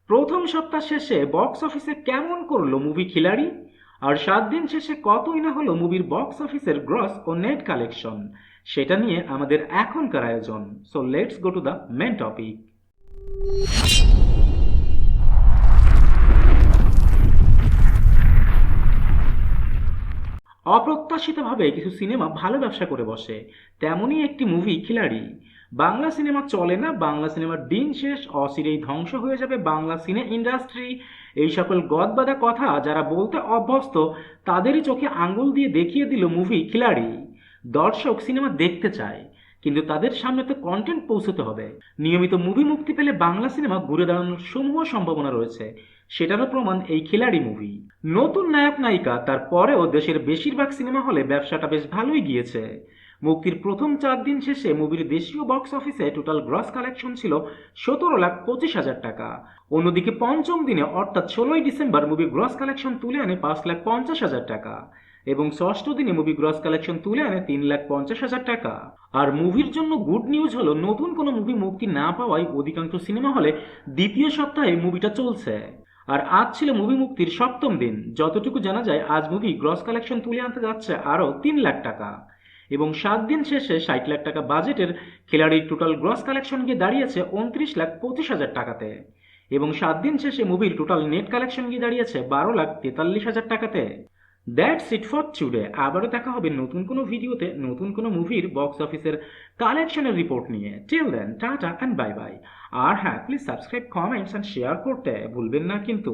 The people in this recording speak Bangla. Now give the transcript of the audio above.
প্রথম সপ্তাহ শেষে বক্স অফিসে কেমন করলো মুভি খিলাড়ি, আর 7 দিন শেষে কতই না হলো মুভির বক্স অফিসের গ্রস ও নেট কালেকশন, সেটা নিয়ে আমাদের এখনকার আয়োজন। So let's go to the main topic. অপ্রত্যাশিতভাবে কিছু সিনেমা ভালো ব্যবসা করে বসে, তেমনই একটি মুভি খিলাড়ি। বাংলা সিনেমা চলে না, বাংলা সিনেমার দিন শেষ, অচিরেই ধ্বংস হয়ে যাবে বাংলা সিনে ইন্ডাস্ট্রি, এই সকল গদবাঁধা কথা যারা বলতে অভ্যস্ত তাদেরই চোখে আঙ্গুল দিয়ে দেখিয়ে দিল মুভি খিলাড়ি। দর্শক সিনেমা দেখতে চায়, কিন্তু তাদের সামনে তো কন্টেন্ট পৌঁছতে হবে। নিয়মিত মুভি মুক্তি পেলে বাংলা সিনেমা ঘুরে দাঁড়ানোর সমূহ সম্ভাবনা রয়েছে, সেটারও প্রমাণ এই খিলাড়ি মুভি। নতুন নায়ক নায়িকা, তারপরেও দেশের বেশিরভাগ সিনেমা হলে ব্যবসাটা বেশ ভালোই গিয়েছে। মুক্তির প্রথম 4 দিন শেষে মুভির দেশীয় বক্স অফিসে টোটাল গ্রস কালেকশন ছিল 17,25,000 টাকা। অন্যদিকে পঞ্চম দিনে অর্থাৎ 16ই ডিসেম্বর মুভি গ্রস কালেকশন তুলে আনে 5,50,000 টাকা, এবং ষষ্ঠ দিনে মুভি গ্রস কালেকশন তুলে আনে 3,50,000 টাকা। আর মুভির জন্য গুড নিউজ হলো নতুন কোনো মুভি মুক্তি না পাওয়ায় অধিকাংশ সিনেমা হলে দ্বিতীয় সপ্তাহে মুভিটা চলছে। আর আজ ছিল মুভি মুক্তির সপ্তম দিন, যতটুকু জানা যায় আজ মুভি গ্রস কালেকশন তুলে আনতে যাচ্ছে আরও 3 লাখ টাকা, এবং 7 দিন শেষে 60 লাখ টাকা বাজেটের খিলাড়ির টোটাল গ্রস কালেকশন গিয়ে দাঁড়িয়েছে 29,25,000 টাকাতে, এবং 7 দিন শেষে মুভির টোটাল নেট কালেকশন গিয়ে দাঁড়িয়েছে 12,43,000 টাকাতে। That's it for today. আবারও দেখা হবে নতুন কোনো ভিডিওতে নতুন কোনো মুভির বক্স অফিসের কালেকশনের রিপোর্ট নিয়ে। Till then tata and bye bye. আর হ্যাঁ, please subscribe, comments and share করতে ভুলবেন না কিন্তু।